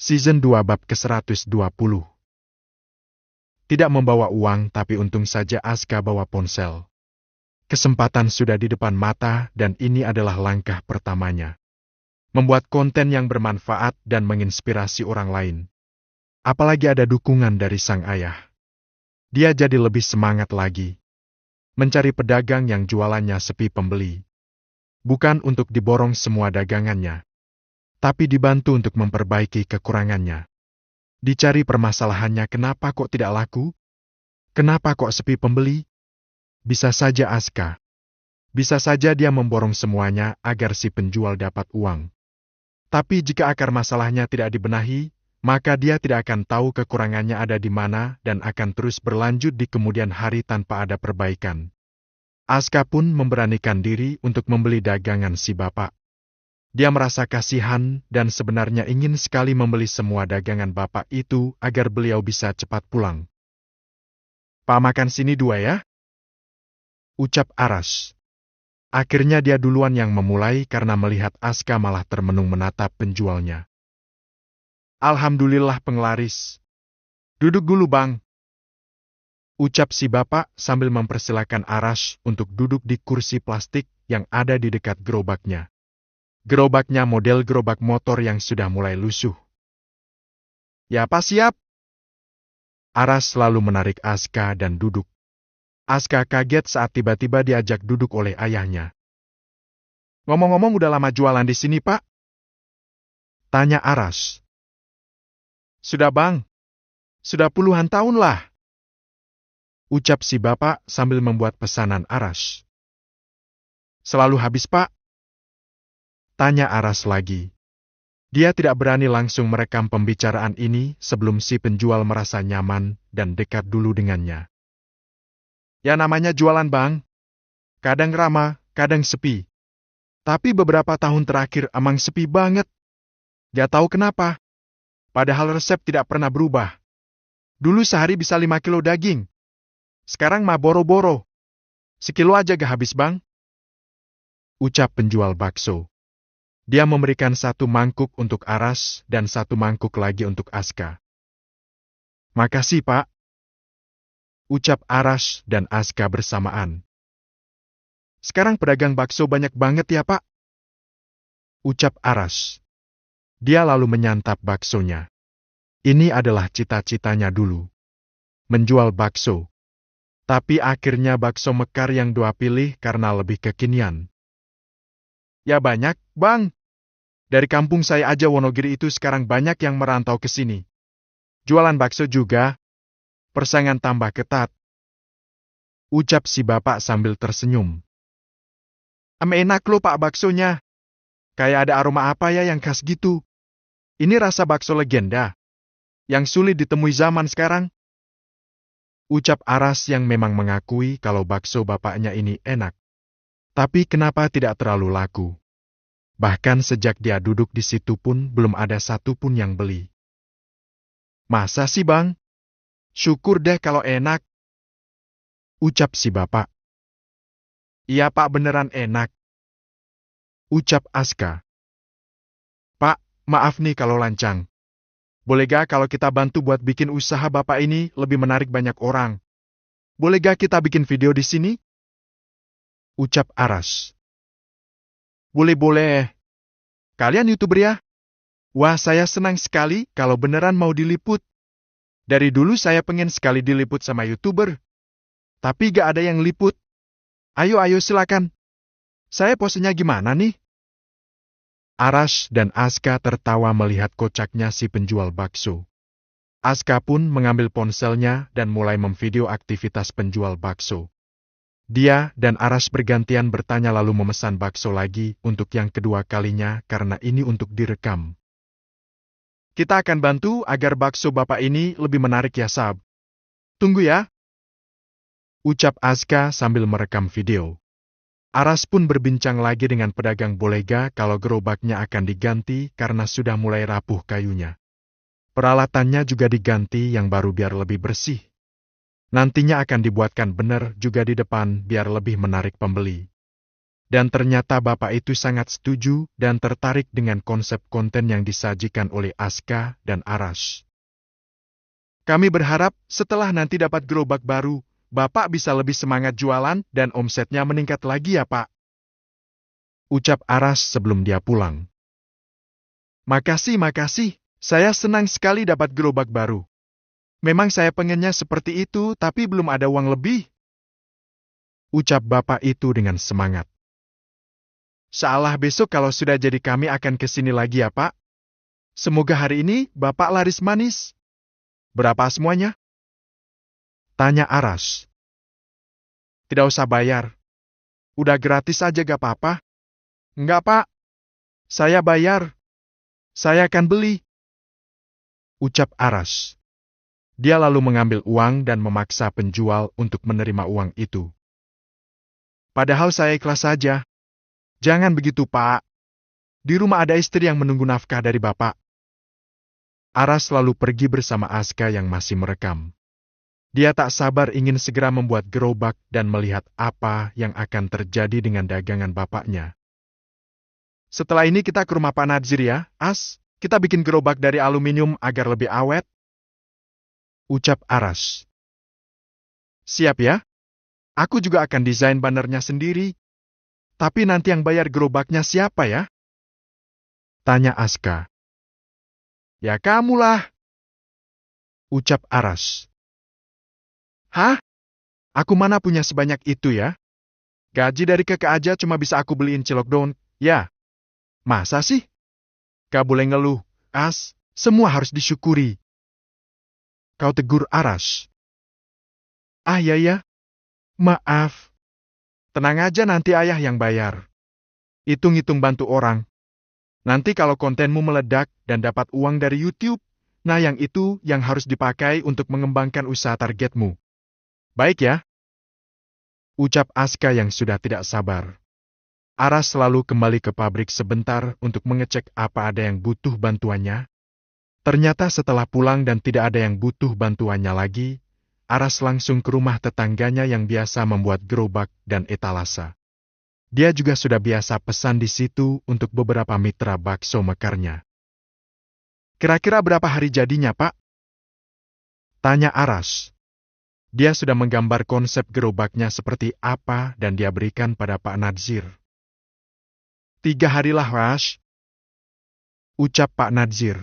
Season 2 bab ke-120. Tidak membawa uang, tapi untung saja Aska bawa ponsel. Kesempatan sudah di depan mata dan ini adalah langkah pertamanya. Membuat konten yang bermanfaat dan menginspirasi orang lain. Apalagi ada dukungan dari sang ayah. Dia jadi lebih semangat lagi. Mencari pedagang yang jualannya sepi pembeli. Bukan untuk diborong semua dagangannya, tapi dibantu untuk memperbaiki kekurangannya. Dicari permasalahannya, kenapa kok tidak laku? Kenapa kok sepi pembeli? Bisa saja Aska. Bisa saja dia memborong semuanya agar si penjual dapat uang. Tapi jika akar masalahnya tidak dibenahi, maka dia tidak akan tahu kekurangannya ada di mana dan akan terus berlanjut di kemudian hari tanpa ada perbaikan. Aska pun memberanikan diri untuk membeli dagangan si bapak. Dia merasa kasihan dan sebenarnya ingin sekali membeli semua dagangan bapak itu agar beliau bisa cepat pulang. "Pak, makan sini 2 ya," ucap Aras. Akhirnya dia duluan yang memulai karena melihat Aska malah termenung menatap penjualnya. "Alhamdulillah penglaris. Duduk dulu bang," ucap si bapak sambil mempersilakan Aras untuk duduk di kursi plastik yang ada di dekat gerobaknya. Gerobaknya model gerobak motor yang sudah mulai lusuh. "Ya Pak, siap." Aras lalu menarik Aska dan duduk. Aska kaget saat tiba-tiba diajak duduk oleh ayahnya. "Ngomong-ngomong, udah lama jualan di sini Pak?" tanya Aras. "Sudah bang, sudah puluhan tahun lah," ucap si bapak sambil membuat pesanan Aras. "Selalu habis Pak?" tanya Aras lagi. Dia tidak berani langsung merekam pembicaraan ini sebelum si penjual merasa nyaman dan dekat dulu dengannya. "Ya namanya jualan bang. Kadang ramah, kadang sepi. Tapi beberapa tahun terakhir emang sepi banget. Gak tahu kenapa. Padahal resep tidak pernah berubah. Dulu sehari bisa 5 kilo daging. Sekarang mah boro-boro. Sekilo aja gak habis bang," ucap penjual bakso. Dia memberikan 1 mangkuk untuk Aras dan 1 mangkuk lagi untuk Aska. "Makasih Pak," ucap Aras dan Aska bersamaan. "Sekarang pedagang bakso banyak banget ya Pak," ucap Aras. Dia lalu menyantap baksonya. Ini adalah cita-citanya dulu. Menjual bakso. Tapi akhirnya bakso mekar yang Doa pilih karena lebih kekinian. "Ya banyak, bang. Dari kampung saya aja Wonogiri itu sekarang banyak yang merantau ke sini. Jualan bakso juga. Persaingan tambah ketat," ucap si bapak sambil tersenyum. "Enak loh Pak baksonya. Kayak ada aroma apa ya yang khas gitu. Ini rasa bakso legenda. Yang sulit ditemui zaman sekarang," ucap Aras yang memang mengakui kalau bakso bapaknya ini enak. Tapi kenapa tidak terlalu laku? Bahkan sejak dia duduk di situ pun belum ada satupun yang beli. "Masa sih bang? Syukur deh kalau enak," ucap si bapak. "Iya Pak, beneran enak," ucap Aska. "Pak, maaf nih kalau lancang. Boleh gak kalau kita bantu buat bikin usaha bapak ini lebih menarik banyak orang? Boleh gak kita bikin video di sini?" ucap Aras. "Boleh-boleh. Kalian YouTuber ya? Wah, saya senang sekali kalau beneran mau diliput. Dari dulu saya pengen sekali diliput sama YouTuber. Tapi gak ada yang liput. Ayo silakan. Saya posenya gimana nih?" Aras dan Aska tertawa melihat kocaknya si penjual bakso. Aska pun mengambil ponselnya dan mulai memvideo aktivitas penjual bakso. Dia dan Aras bergantian bertanya lalu memesan bakso lagi untuk yang kedua kalinya karena ini untuk direkam. "Kita akan bantu agar bakso bapak ini lebih menarik ya Sab. Tunggu ya," ucap Aska sambil merekam video. Aras pun berbincang lagi dengan pedagang bolega kalau gerobaknya akan diganti karena sudah mulai rapuh kayunya. Peralatannya juga diganti yang baru biar lebih bersih. Nantinya akan dibuatkan benar juga di depan biar lebih menarik pembeli. Dan ternyata bapak itu sangat setuju dan tertarik dengan konsep konten yang disajikan oleh Aska dan Aras. Kami berharap setelah nanti dapat gerobak baru, bapak bisa lebih semangat jualan dan omsetnya meningkat lagi ya pak. Ucap Aras sebelum dia pulang. Makasih, saya senang sekali dapat gerobak baru. Memang saya pengennya seperti itu, tapi belum ada uang lebih. Ucap bapak itu dengan semangat. Sealah besok kalau sudah jadi kami akan ke sini lagi ya pak. Semoga hari ini bapak laris manis. Berapa semuanya? Tanya Aras. Tidak usah bayar. Udah gratis aja gak apa-apa. Enggak pak. Saya bayar. Saya akan beli. Ucap Aras. Dia lalu mengambil uang dan memaksa penjual untuk menerima uang itu. Padahal saya ikhlas saja. Jangan begitu, Pak. Di rumah ada istri yang menunggu nafkah dari Bapak. Aras lalu pergi bersama Aska yang masih merekam. Dia tak sabar ingin segera membuat gerobak dan melihat apa yang akan terjadi dengan dagangan bapaknya. Setelah ini kita ke rumah Pak Nadzir ya, As. Kita bikin gerobak dari aluminium agar lebih awet. Ucap Aras. Siap ya. Aku juga akan desain bannernya sendiri. Tapi nanti yang bayar gerobaknya siapa ya? Tanya Aska. Ya kamulah. Ucap Aras. Hah? Aku mana punya sebanyak itu ya? Gaji dari kakak aja cuma bisa aku beliin cilok daun, ya? Masa sih? Gak boleh ngeluh, As. Semua harus disyukuri. Kau tegur Aras. Ah ya. Maaf. Tenang aja nanti ayah yang bayar. Hitung-hitung bantu orang. Nanti kalau kontenmu meledak dan dapat uang dari YouTube, nah yang itu yang harus dipakai untuk mengembangkan usaha targetmu. Baik ya? Ucap Aska yang sudah tidak sabar. Aras selalu kembali ke pabrik sebentar untuk mengecek apa ada yang butuh bantuannya. Ternyata setelah pulang dan tidak ada yang butuh bantuannya lagi, Aras langsung ke rumah tetangganya yang biasa membuat gerobak dan etalase. Dia juga sudah biasa pesan di situ untuk beberapa mitra bakso mekarnya. Kira-kira berapa hari jadinya, Pak? Tanya Aras. Dia sudah menggambar konsep gerobaknya seperti apa dan dia berikan pada Pak Nadzir. 3 hari lah, Rash. Ucap Pak Nadzir.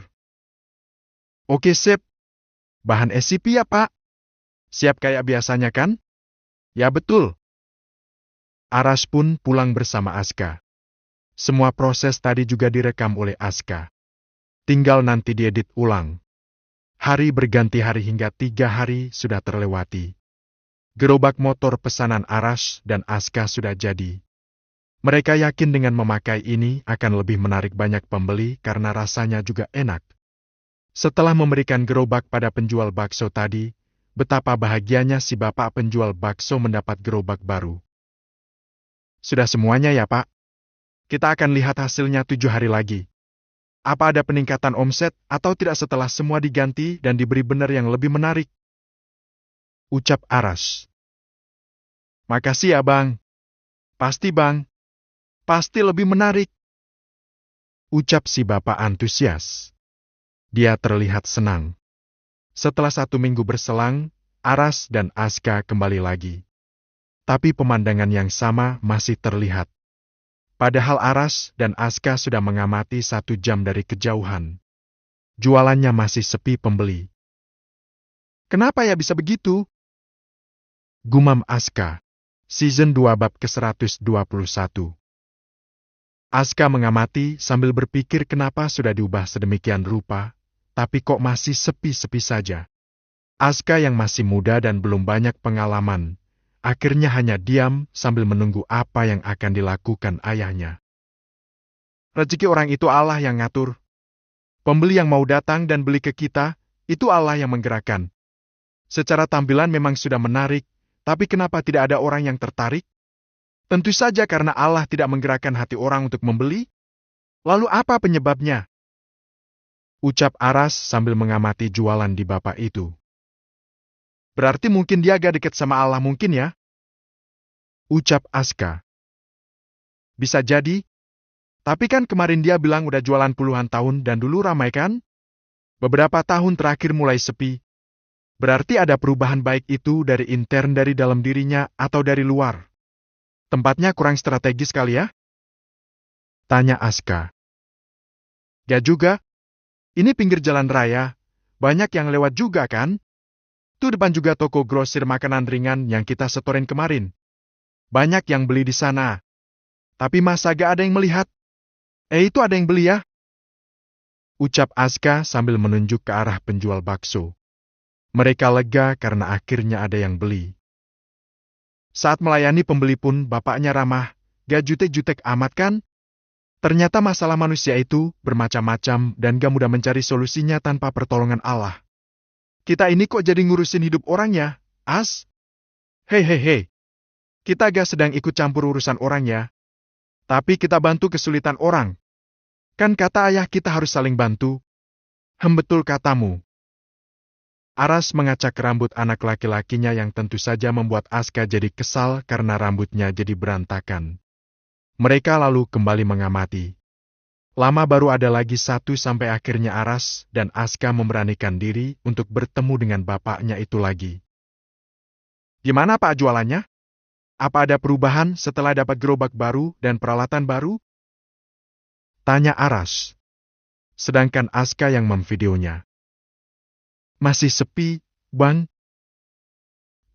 Oke, sip. Bahan SCP ya, Pak? Siap kayak biasanya kan? Ya betul. Aras pun pulang bersama Aska. Semua proses tadi juga direkam oleh Aska. Tinggal nanti diedit ulang. Hari berganti hari hingga 3 hari sudah terlewati. Gerobak motor pesanan Aras dan Aska sudah jadi. Mereka yakin dengan memakai ini akan lebih menarik banyak pembeli karena rasanya juga enak. Setelah memberikan gerobak pada penjual bakso tadi, betapa bahagianya si bapak penjual bakso mendapat gerobak baru. Sudah semuanya ya Pak? Kita akan lihat hasilnya 7 hari lagi. Apa ada peningkatan omset atau tidak setelah semua diganti dan diberi benar yang lebih menarik? Ucap Aras. Makasih ya Bang. Pasti Bang. Pasti lebih menarik. Ucap si bapak antusias. Dia terlihat senang. Setelah 1 minggu berselang, Aras dan Aska kembali lagi. Tapi pemandangan yang sama masih terlihat. Padahal Aras dan Aska sudah mengamati 1 jam dari kejauhan. Jualannya masih sepi pembeli. Kenapa ya bisa begitu? Gumam Aska. Season 2 bab ke-121. Aska mengamati sambil berpikir kenapa sudah diubah sedemikian rupa, tapi kok masih sepi-sepi saja. Aska yang masih muda dan belum banyak pengalaman, akhirnya hanya diam sambil menunggu apa yang akan dilakukan ayahnya. Rezeki orang itu Allah yang ngatur. Pembeli yang mau datang dan beli ke kita, itu Allah yang menggerakkan. Secara tampilan memang sudah menarik, tapi kenapa tidak ada orang yang tertarik? Tentu saja karena Allah tidak menggerakkan hati orang untuk membeli. Lalu apa penyebabnya? Ucap Aras sambil mengamati jualan di bapak itu. Berarti mungkin dia agak dekat sama Allah mungkin ya? Ucap Aska. Bisa jadi. Tapi kan kemarin dia bilang udah jualan puluhan tahun dan dulu ramai kan? Beberapa tahun terakhir mulai sepi. Berarti ada perubahan baik itu dari intern dari dalam dirinya atau dari luar. Tempatnya kurang strategis kali ya? Tanya Aska. Gak juga. Ini pinggir jalan raya. Banyak yang lewat juga kan? Tuh depan juga toko grosir makanan ringan yang kita setorin kemarin. Banyak yang beli di sana. Tapi masa gak ada yang melihat? Itu ada yang beli ya? Ucap Aska sambil menunjuk ke arah penjual bakso. Mereka lega karena akhirnya ada yang beli. Saat melayani pembeli pun bapaknya ramah, gak jutek-jutek amat kan? Ternyata masalah manusia itu bermacam-macam dan gak mudah mencari solusinya tanpa pertolongan Allah. Kita ini kok jadi ngurusin hidup orang ya, As? Hei. Kita gak sedang ikut campur urusan orang ya. Tapi kita bantu kesulitan orang. Kan kata ayah kita harus saling bantu. Betul katamu. Aras mengacak rambut anak laki-lakinya yang tentu saja membuat Aska jadi kesal karena rambutnya jadi berantakan. Mereka lalu kembali mengamati. Lama baru ada lagi satu sampai akhirnya Aras dan Aska memberanikan diri untuk bertemu dengan bapaknya itu lagi. Gimana Pak jualannya? Apa ada perubahan setelah dapat gerobak baru dan peralatan baru? Tanya Aras. Sedangkan Aska yang memvideonya. Masih sepi, Bang.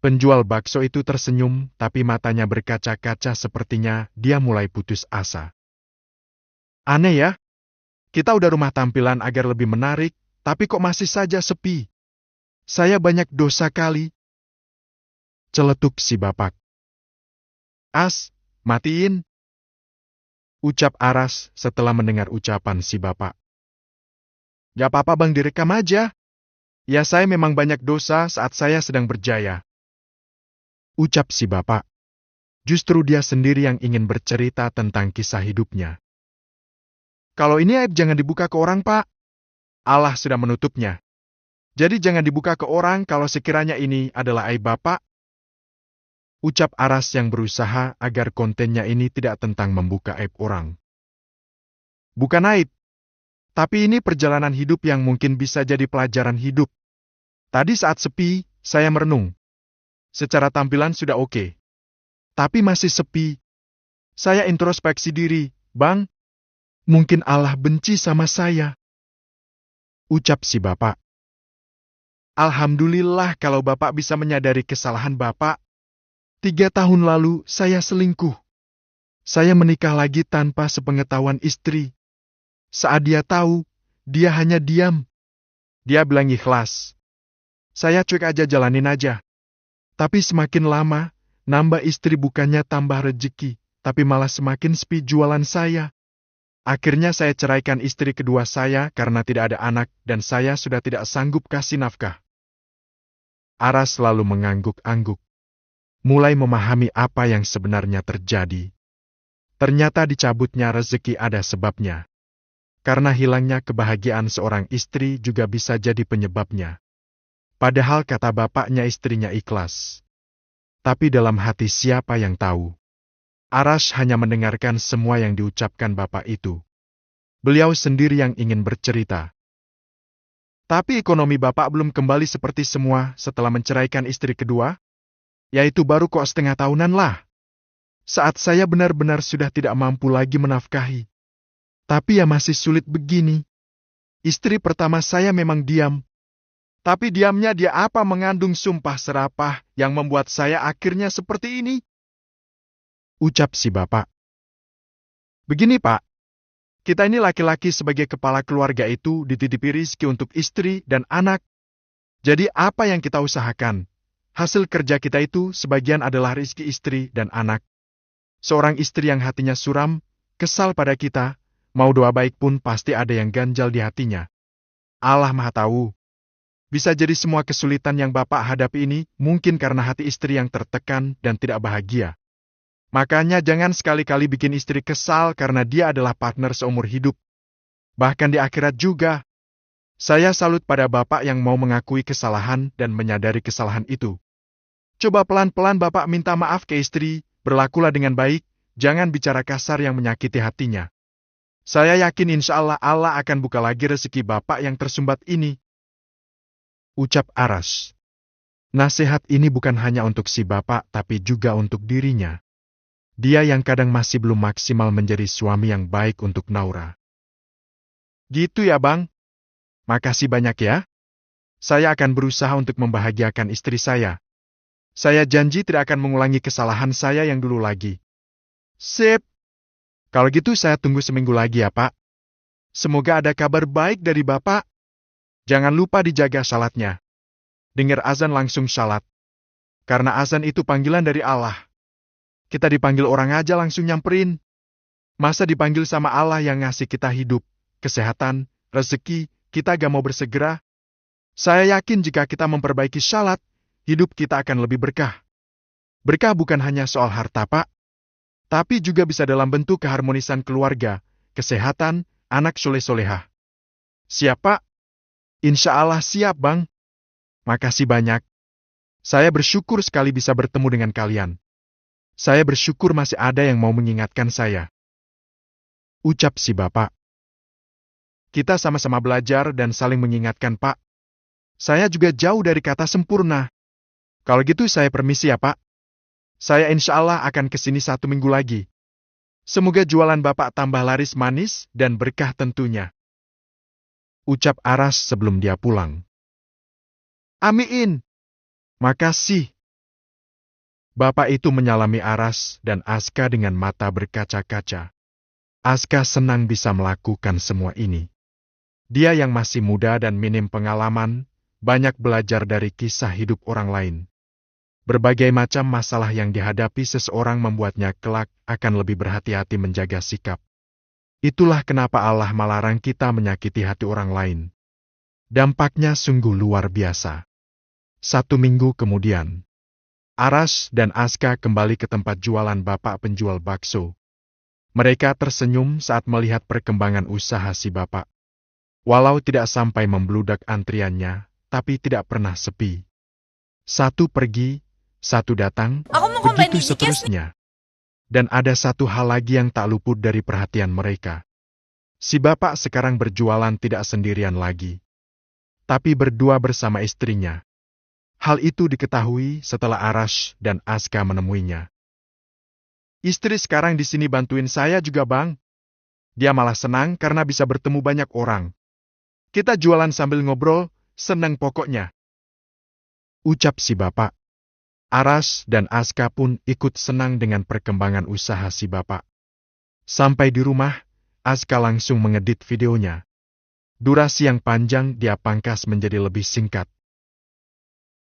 Penjual bakso itu tersenyum, tapi matanya berkaca-kaca sepertinya dia mulai putus asa. Aneh ya? Kita udah rumah tampilan agar lebih menarik, tapi kok masih saja sepi? Saya banyak dosa kali. Celetuk si bapak. As, matiin. Ucap Aras setelah mendengar ucapan si bapak. Gak apa-apa Bang, direkam aja. Ya saya memang banyak dosa saat saya sedang berjaya. Ucap si bapak. Justru dia sendiri yang ingin bercerita tentang kisah hidupnya. Kalau ini aib jangan dibuka ke orang Pak. Allah sudah menutupnya. Jadi jangan dibuka ke orang kalau sekiranya ini adalah aib Bapak. Ucap Aras yang berusaha agar kontennya ini tidak tentang membuka aib orang. Bukan aib. Tapi ini perjalanan hidup yang mungkin bisa jadi pelajaran hidup. Tadi saat sepi, saya merenung. Secara tampilan sudah oke. Tapi masih sepi. Saya introspeksi diri, Bang. Mungkin Allah benci sama saya. Ucap si bapak. Alhamdulillah kalau Bapak bisa menyadari kesalahan Bapak. 3 tahun lalu saya selingkuh. Saya menikah lagi tanpa sepengetahuan istri. Saat dia tahu, dia hanya diam. Dia bilang ikhlas. Saya cuek aja jalanin aja. Tapi semakin lama, nambah istri bukannya tambah rezeki, tapi malah semakin sepi jualan saya. Akhirnya saya ceraikan istri kedua saya karena tidak ada anak dan saya sudah tidak sanggup kasih nafkah. Aras selalu mengangguk-angguk. Mulai memahami apa yang sebenarnya terjadi. Ternyata dicabutnya rezeki ada sebabnya. Karena hilangnya kebahagiaan seorang istri juga bisa jadi penyebabnya. Padahal kata bapaknya istrinya ikhlas. Tapi dalam hati siapa yang tahu? Aras hanya mendengarkan semua yang diucapkan bapak itu. Beliau sendiri yang ingin bercerita. Tapi ekonomi bapak belum kembali seperti semua setelah menceraikan istri kedua. Yaitu baru kok setengah tahunan lah. Saat saya benar-benar sudah tidak mampu lagi menafkahi. Tapi ya masih sulit begini. Istri pertama saya memang diam. Tapi diamnya dia apa mengandung sumpah serapah yang membuat saya akhirnya seperti ini? Ucap si bapak. Begini Pak, kita ini laki-laki sebagai kepala keluarga itu dititipi rizki untuk istri dan anak. Jadi apa yang kita usahakan? Hasil kerja kita itu sebagian adalah rizki istri dan anak. Seorang istri yang hatinya suram, kesal pada kita, mau doa baik pun pasti ada yang ganjal di hatinya. Allah Maha Tahu. Bisa jadi semua kesulitan yang Bapak hadapi ini mungkin karena hati istri yang tertekan dan tidak bahagia. Makanya jangan sekali-kali bikin istri kesal karena dia adalah partner seumur hidup. Bahkan di akhirat juga. Saya salut pada Bapak yang mau mengakui kesalahan dan menyadari kesalahan itu. Coba pelan-pelan Bapak minta maaf ke istri, berlakulah dengan baik, jangan bicara kasar yang menyakiti hatinya. Saya yakin insya Allah Allah akan buka lagi rezeki Bapak yang tersumbat ini. Ucap Aras. Nasihat ini bukan hanya untuk si Bapak tapi juga untuk dirinya. Dia yang kadang masih belum maksimal menjadi suami yang baik untuk Naura. Gitu ya Bang? Makasih banyak ya. Saya akan berusaha untuk membahagiakan istri saya. Saya janji tidak akan mengulangi kesalahan saya yang dulu lagi. Sip. Kalau gitu saya tunggu seminggu lagi ya Pak. Semoga ada kabar baik dari Bapak. Jangan lupa dijaga salatnya. Dengar azan langsung salat. Karena azan itu panggilan dari Allah. Kita dipanggil orang aja langsung nyamperin. Masa dipanggil sama Allah yang ngasih kita hidup, kesehatan, rezeki, kita gak mau bersegera? Saya yakin jika kita memperbaiki salat, hidup kita akan lebih berkah. Berkah bukan hanya soal harta Pak, tapi juga bisa dalam bentuk keharmonisan keluarga, kesehatan, anak soleh-solehah. Siap Pak? Insya Allah siap Bang. Makasih banyak. Saya bersyukur sekali bisa bertemu dengan kalian. Saya bersyukur masih ada yang mau mengingatkan saya. Ucap si Bapak. Kita sama-sama belajar dan saling mengingatkan Pak. Saya juga jauh dari kata sempurna. Kalau gitu saya permisi ya Pak. Saya insya Allah akan kesini 1 minggu lagi. Semoga jualan Bapak tambah laris manis dan berkah tentunya. Ucap Aras sebelum dia pulang. Amin. Makasih. Bapak itu menyalami Aras dan Aska dengan mata berkaca-kaca. Aska senang bisa melakukan semua ini. Dia yang masih muda dan minim pengalaman, banyak belajar dari kisah hidup orang lain. Berbagai macam masalah yang dihadapi seseorang membuatnya kelak akan lebih berhati-hati menjaga sikap. Itulah kenapa Allah melarang kita menyakiti hati orang lain. Dampaknya sungguh luar biasa. 1 minggu kemudian, Aras dan Aska kembali ke tempat jualan bapak penjual bakso. Mereka tersenyum saat melihat perkembangan usaha si bapak. Walau tidak sampai membludak antriannya, tapi tidak pernah sepi. Satu pergi, satu datang, begitu seterusnya. Dan ada satu hal lagi yang tak luput dari perhatian mereka. Si bapak sekarang berjualan tidak sendirian lagi, tapi berdua bersama istrinya. Hal itu diketahui setelah Aras dan Aska menemuinya. Istri sekarang di sini bantuin saya juga Bang. Dia malah senang karena bisa bertemu banyak orang. Kita jualan sambil ngobrol, senang pokoknya. Ucap si bapak. Aras dan Aska pun ikut senang dengan perkembangan usaha si bapak. Sampai di rumah, Aska langsung mengedit videonya. Durasi yang panjang dia pangkas menjadi lebih singkat.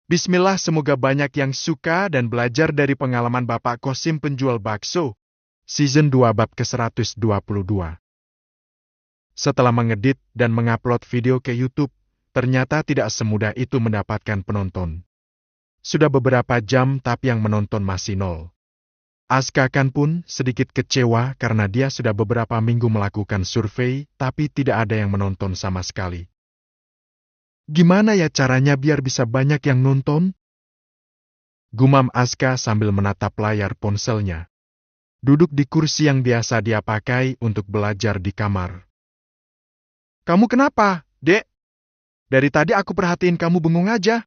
Bismillah, semoga banyak yang suka dan belajar dari pengalaman Bapak Kosim penjual bakso. Season 2 bab ke-122. Setelah mengedit dan mengupload video ke YouTube, ternyata tidak semudah itu mendapatkan penonton. Sudah beberapa jam tapi yang menonton masih nol. Aska kan pun sedikit kecewa karena dia sudah beberapa minggu melakukan survei tapi tidak ada yang menonton sama sekali. Gimana ya caranya biar bisa banyak yang nonton? Gumam Aska sambil menatap layar ponselnya. Duduk di kursi yang biasa dia pakai untuk belajar di kamar. Kamu kenapa, Dek? Dari tadi aku perhatiin kamu bengong aja.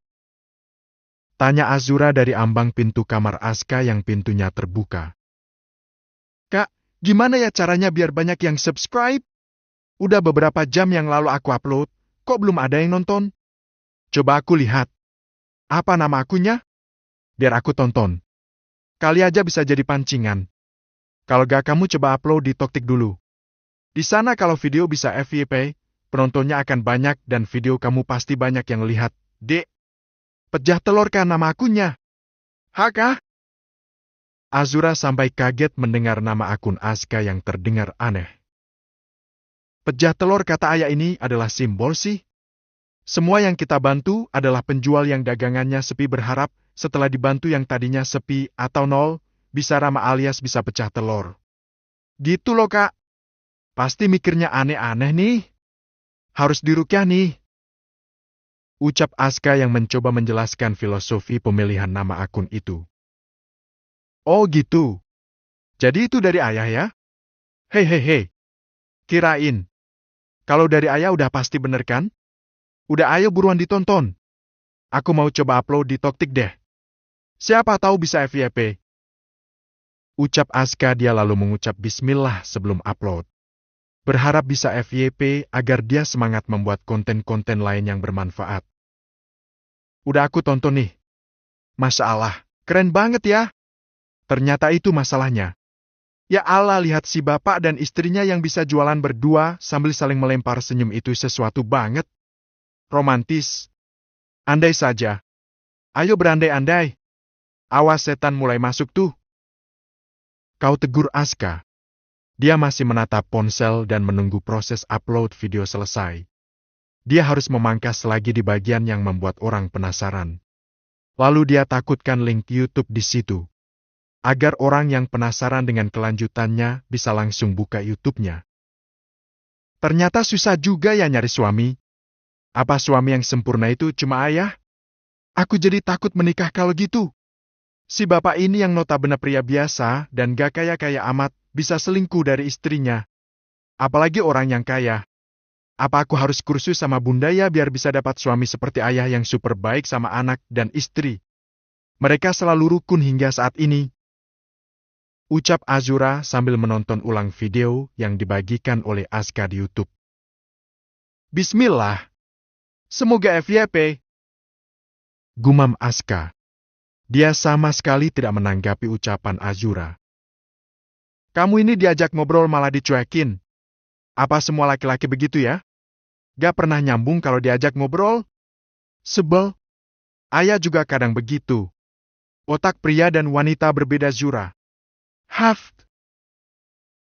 Tanya Azura dari ambang pintu kamar Aska yang pintunya terbuka. Kak, gimana ya caranya biar banyak yang subscribe? Udah beberapa jam yang lalu aku upload. Kok belum ada yang nonton? Coba aku lihat. Apa nama akunnya? Biar aku tonton. Kali aja bisa jadi pancingan. Kalau gak kamu coba upload di Toktik dulu. Di sana kalau video bisa FYP, penontonnya akan banyak dan video kamu pasti banyak yang lihat. Dek, pejah telur kan nama akunnya? Hakah? Azura sampai kaget mendengar nama akun Aska yang terdengar aneh. Pejah telur kata ayah ini adalah simbol sih. Semua yang kita bantu adalah penjual yang dagangannya sepi berharap setelah dibantu yang tadinya sepi atau nol, bisa ramah alias bisa pecah telur. Gitu loh Kak. Pasti mikirnya aneh-aneh nih. Harus dirukyah nih. Ucap Aska yang mencoba menjelaskan filosofi pemilihan nama akun itu. Oh gitu. Jadi itu dari ayah ya? Hei hei hei. Kirain. Kalau dari ayah udah pasti bener kan? Udah ayo buruan ditonton. Aku mau coba upload di TokTik deh. Siapa tahu bisa FYP. Ucap Aska, dia lalu mengucap bismillah sebelum upload. Berharap bisa FYP agar dia semangat membuat konten-konten lain yang bermanfaat. Udah aku tonton nih. Masya Allah, keren banget ya. Ternyata itu masalahnya. Ya Allah, lihat si bapak dan istrinya yang bisa jualan berdua sambil saling melempar senyum, itu sesuatu banget. Romantis. Andai saja. Ayo berandai-andai. Awas setan mulai masuk tuh. Kau tegur Aska. Dia masih menatap ponsel dan menunggu proses upload video selesai. Dia harus memangkas lagi di bagian yang membuat orang penasaran. Lalu dia takutkan link YouTube di situ. Agar orang yang penasaran dengan kelanjutannya bisa langsung buka YouTube-nya. Ternyata susah juga ya nyari suami. Apa suami yang sempurna itu cuma ayah? Aku jadi takut menikah kalau gitu. Si bapak ini yang notabene pria biasa dan gak kaya-kaya amat, bisa selingkuh dari istrinya. Apalagi orang yang kaya. Apa aku harus kursus sama bunda ya biar bisa dapat suami seperti ayah yang super baik sama anak dan istri? Mereka selalu rukun hingga saat ini. Ucap Azura sambil menonton ulang video yang dibagikan oleh Aska di YouTube. Bismillah. Semoga FYP. Gumam Aska. Dia sama sekali tidak menanggapi ucapan Azura. Kamu ini diajak ngobrol malah dicuekin. Apa semua laki-laki begitu ya? Gak pernah nyambung kalau diajak ngobrol? Sebel. Ayah juga kadang begitu. Otak pria dan wanita berbeda, Zura. Haft.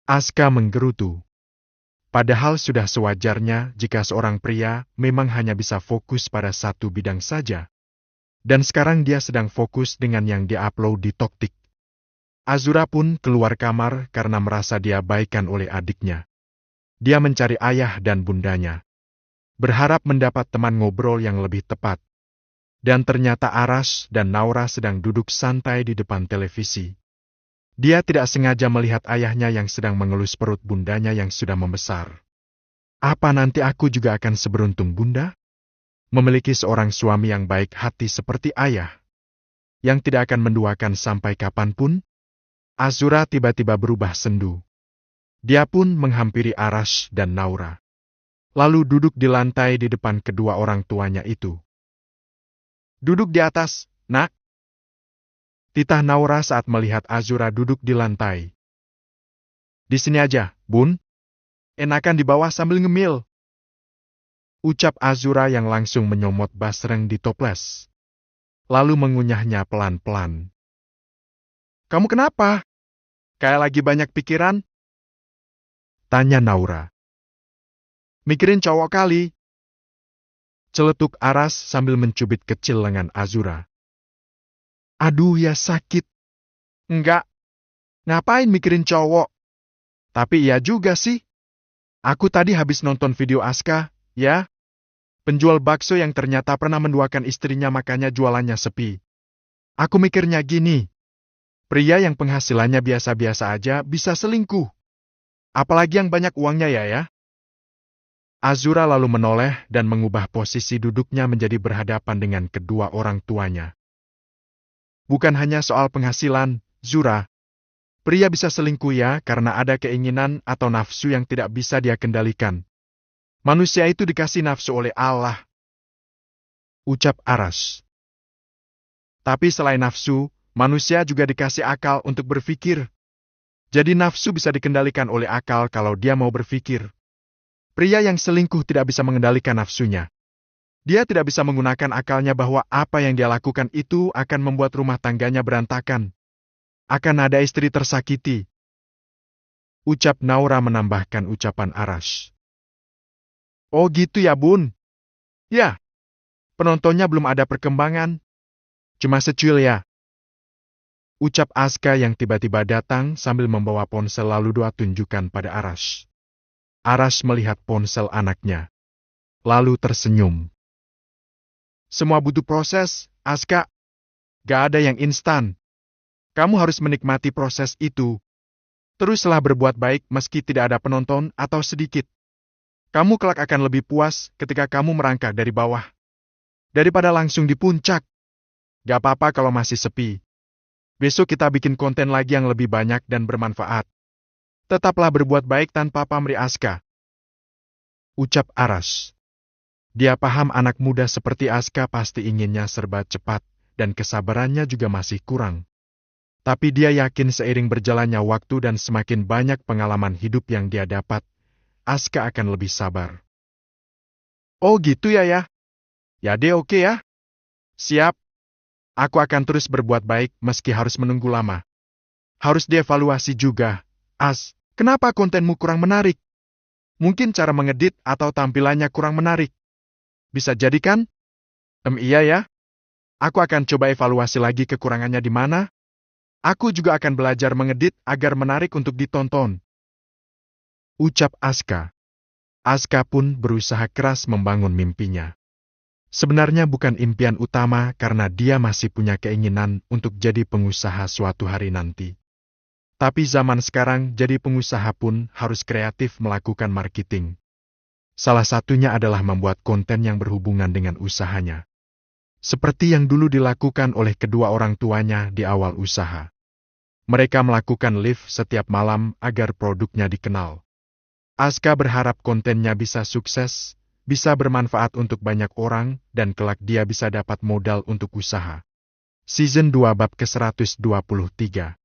Aska menggerutu. Padahal sudah sewajarnya jika seorang pria memang hanya bisa fokus pada satu bidang saja. Dan sekarang dia sedang fokus dengan yang di-upload di TokTik. Azura pun keluar kamar karena merasa diabaikan oleh adiknya. Dia mencari ayah dan bundanya. Berharap mendapat teman ngobrol yang lebih tepat. Dan ternyata Aras dan Naura sedang duduk santai di depan televisi. Dia tidak sengaja melihat ayahnya yang sedang mengelus perut bundanya yang sudah membesar. Apa nanti aku juga akan seberuntung bunda? Memiliki seorang suami yang baik hati seperti ayah, yang tidak akan menduakan sampai kapanpun? Azura tiba-tiba berubah sendu. Dia pun menghampiri Aras dan Naura. Lalu duduk di lantai di depan kedua orang tuanya itu. Duduk di atas, nak. Titah Naura saat melihat Azura duduk di lantai. Di sini aja, bun. Enakan di bawah sambil ngemil. Ucap Azura yang langsung menyomot basreng di toples. Lalu mengunyahnya pelan-pelan. Kamu kenapa? Kayak lagi banyak pikiran? Tanya Naura. Mikirin cowok kali. Celetuk Aras sambil mencubit kecil lengan Azura. Aduh ya sakit. Enggak. Ngapain mikirin cowok? Tapi iya juga sih. Aku tadi habis nonton video Aska. Ya, penjual bakso yang ternyata pernah menduakan istrinya makanya jualannya sepi. Aku mikirnya gini, pria yang penghasilannya biasa-biasa aja bisa selingkuh. Apalagi yang banyak uangnya ya. Azura lalu menoleh dan mengubah posisi duduknya menjadi berhadapan dengan kedua orang tuanya. Bukan hanya soal penghasilan, Zura. Pria bisa selingkuh ya karena ada keinginan atau nafsu yang tidak bisa dia kendalikan. Manusia itu dikasih nafsu oleh Allah. Ucap Aras. Tapi selain nafsu, manusia juga dikasih akal untuk berpikir. Jadi nafsu bisa dikendalikan oleh akal kalau dia mau berpikir. Pria yang selingkuh tidak bisa mengendalikan nafsunya. Dia tidak bisa menggunakan akalnya bahwa apa yang dia lakukan itu akan membuat rumah tangganya berantakan. Akan ada istri tersakiti. Ucap Naura menambahkan ucapan Aras. Oh gitu ya bun. Ya, penontonnya belum ada perkembangan. Cuma secuil ya. Ucap Aska yang tiba-tiba datang sambil membawa ponsel lalu doa tunjukkan pada Aras. Aras melihat ponsel anaknya. Lalu tersenyum. Semua butuh proses, Aska. Gak ada yang instan. Kamu harus menikmati proses itu. Teruslah berbuat baik meski tidak ada penonton atau sedikit. Kamu kelak akan lebih puas ketika kamu merangkak dari bawah. Daripada langsung di puncak. Gak apa-apa kalau masih sepi. Besok kita bikin konten lagi yang lebih banyak dan bermanfaat. Tetaplah berbuat baik tanpa pamrih, Aska. Ucap Aras. Dia paham anak muda seperti Aska pasti inginnya serba cepat, dan kesabarannya juga masih kurang. Tapi dia yakin seiring berjalannya waktu dan semakin banyak pengalaman hidup yang dia dapat, Aska akan lebih sabar. Oh gitu ya ya? Ya deh, oke ya. Siap. Aku akan terus berbuat baik meski harus menunggu lama. Harus dievaluasi juga. As, kenapa kontenmu kurang menarik? Mungkin cara mengedit atau tampilannya kurang menarik. Bisa jadi kan? Iya ya. Aku akan coba evaluasi lagi kekurangannya di mana. Aku juga akan belajar mengedit agar menarik untuk ditonton. Ucap Aska. Aska pun berusaha keras membangun mimpinya. Sebenarnya bukan impian utama karena dia masih punya keinginan untuk jadi pengusaha suatu hari nanti. Tapi zaman sekarang jadi pengusaha pun harus kreatif melakukan marketing. Salah satunya adalah membuat konten yang berhubungan dengan usahanya. Seperti yang dulu dilakukan oleh kedua orang tuanya di awal usaha. Mereka melakukan live setiap malam agar produknya dikenal. Aska berharap kontennya bisa sukses, bisa bermanfaat untuk banyak orang, dan kelak dia bisa dapat modal untuk usaha. Season 2 bab ke-123.